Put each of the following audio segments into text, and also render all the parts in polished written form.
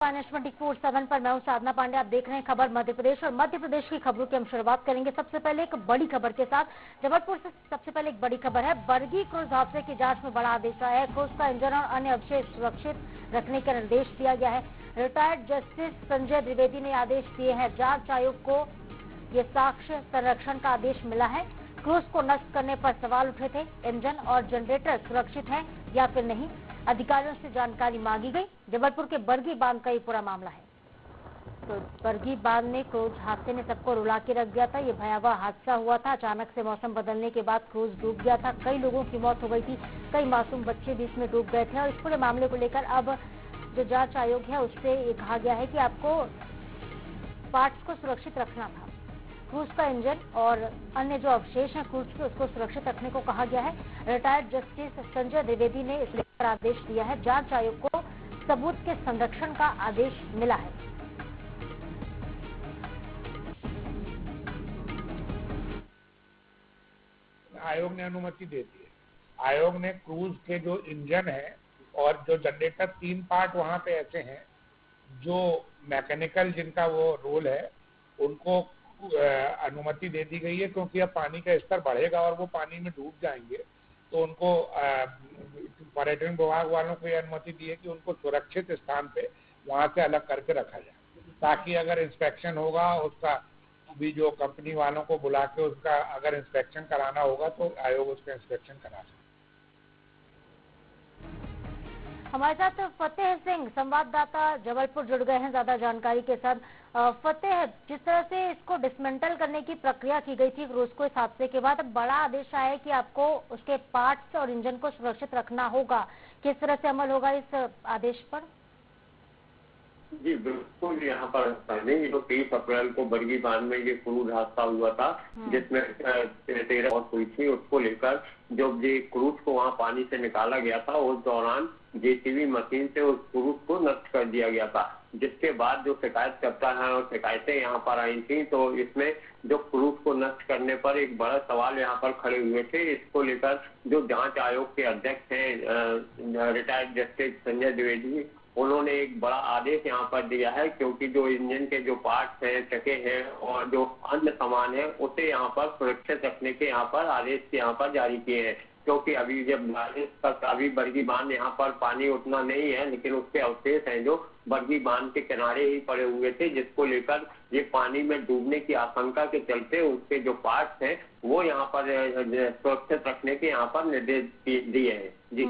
Finance 24/7 पर मैं हूं साधना पांडे। आप देख रहे हैं खबर मध्य प्रदेश और मध्य प्रदेश की खबरों की हम शुरुआत करेंगे सबसे पहले एक बड़ी खबर के साथ। जबलपुर से सबसे पहले एक बड़ी खबर है, बरगी क्रूज हादसे की जांच में बड़ा आदेश आया है। क्रूज का इंजन और अन्य अवशेष सुरक्षित रखने का निर्देश दिया गया है। रिटायर्ड जस्टिस संजय द्विवेदी ने आदेश दिए हैं। जांच आयोग को ये साक्ष्य संरक्षण का आदेश मिला है। क्रूज को नष्ट करने पर सवाल उठे थे, इंजन और जनरेटर सुरक्षित है या फिर नहीं, अधिकारियों से जानकारी मांगी गई। जबलपुर के बरगी बांध का ये पूरा मामला है। तो बरगी बांध में क्रूज हादसे ने सबको रुला के रख दिया था। ये भयावह हादसा हुआ था, अचानक से मौसम बदलने के बाद क्रूज डूब गया था। कई लोगों की मौत हो गई थी, कई मासूम बच्चे भी इसमें डूब गए थे। और इस पूरे मामले को लेकर अब जो जांच आयोग है उससे ये कहा गया है कि आपको पार्ट्स को सुरक्षित रखना था। क्रूज का इंजन और अन्य जो अवशेष हैं क्रूज के, उसको सुरक्षित रखने को कहा गया है। रिटायर्ड जस्टिस संजय द्विवेदी ने इस लेकर आदेश दिया है। जांच आयोग को सबूत के संरक्षण का आदेश मिला है। आयोग ने अनुमति दे दी है। आयोग ने क्रूज के जो इंजन है और जो जनरेटर 3 पार्ट वहां पे ऐसे हैं जो मैकेनिकल जिनका वो रोल है, उनको अनुमति दे दी गई है, क्योंकि अब पानी का स्तर बढ़ेगा और वो पानी में डूब जाएंगे। तो उनको पर्यटन विभाग वालों को यह अनुमति दी है कि उनको सुरक्षित स्थान पे वहां से अलग करके रखा जाए, ताकि अगर इंस्पेक्शन होगा उसका भी जो कंपनी वालों को बुला के उसका अगर इंस्पेक्शन कराना होगा तो आयोग उसका इंस्पेक्शन करा सकता है। हमारे साथ फतेह सिंह संवाददाता जबलपुर जुड़ गए हैं ज्यादा जानकारी के साथ। फतेह, जिस तरह से इसको डिसमेंटल करने की प्रक्रिया की गई थी क्रूज को इस हादसे के बाद, अब बड़ा आदेश आया है कि आपको उसके पार्ट्स और इंजन को सुरक्षित रखना होगा। किस तरह से अमल होगा इस आदेश पर? जी बिल्कुल, यहाँ पर पहले ही जो 23 अप्रैल को बरगी बांध में ये क्रूज हादसा हुआ था, जिसमें 13 मौत हुई थी, उसको लेकर जब ये क्रूज को वहाँ पानी से निकाला गया था, उस दौरान जेसीबी मशीन से उस क्रूज को नष्ट कर दिया गया था। जिसके बाद जो शिकायत करता है और शिकायतें यहाँ पर आई थी, तो इसमें जो क्रूज को नष्ट करने पर एक बड़ा सवाल यहाँ पर खड़े हुए थे। इसको लेकर जो जांच आयोग के अध्यक्ष हैं रिटायर्ड जस्टिस संजय द्विवेदी, उन्होंने एक बड़ा आदेश यहाँ पर दिया है, क्योंकि जो इंजन के जो पार्ट्स हैं, चके हैं और जो अन्य सामान है, उसे यहाँ पर सुरक्षित रखने के यहाँ पर आदेश यहाँ पर जारी किए हैं। क्योंकि अभी जब बारिश तक अभी बरगी बांध यहाँ पर पानी उतना नहीं है, लेकिन उसके अवशेष हैं जो बरगी बांध के किनारे ही पड़े हुए थे, जिसको लेकर ये पानी में डूबने की आशंका के चलते उसके जो पार्ट्स हैं वो यहाँ पर सुरक्षित रखने के यहाँ पर निर्देश दिए हैं। जी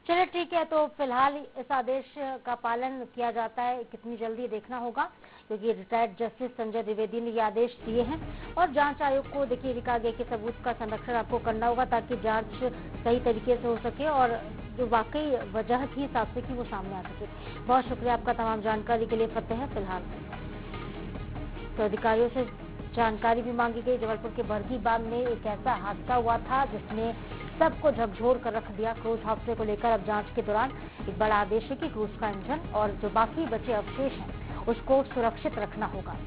चलिए ठीक है, तो फिलहाल इस आदेश का पालन किया जाता है कितनी जल्दी देखना होगा, क्योंकि रिटायर्ड जस्टिस संजय द्विवेदी ने ये आदेश दिए हैं। और जांच आयोग को देखिए कहा गया कि सबूत का संरक्षण आपको करना होगा, ताकि जांच सही तरीके से हो सके और जो वाकई वजह थी इस हादसे की वो सामने आ सके। बहुत शुक्रिया आपका तमाम जानकारी के लिए फतेह। फिलहाल तो अधिकारियों से जानकारी भी मांगी गई। जबलपुर के बरगी बांध में एक ऐसा हादसा हुआ था जिसने सबको झकझोर कर रख दिया। क्रूज हादसे को लेकर अब जांच के दौरान एक बड़ा आदेश है कि क्रूज का इंजन और जो बाकी बचे अवशेष हैं उसको सुरक्षित रखना होगा।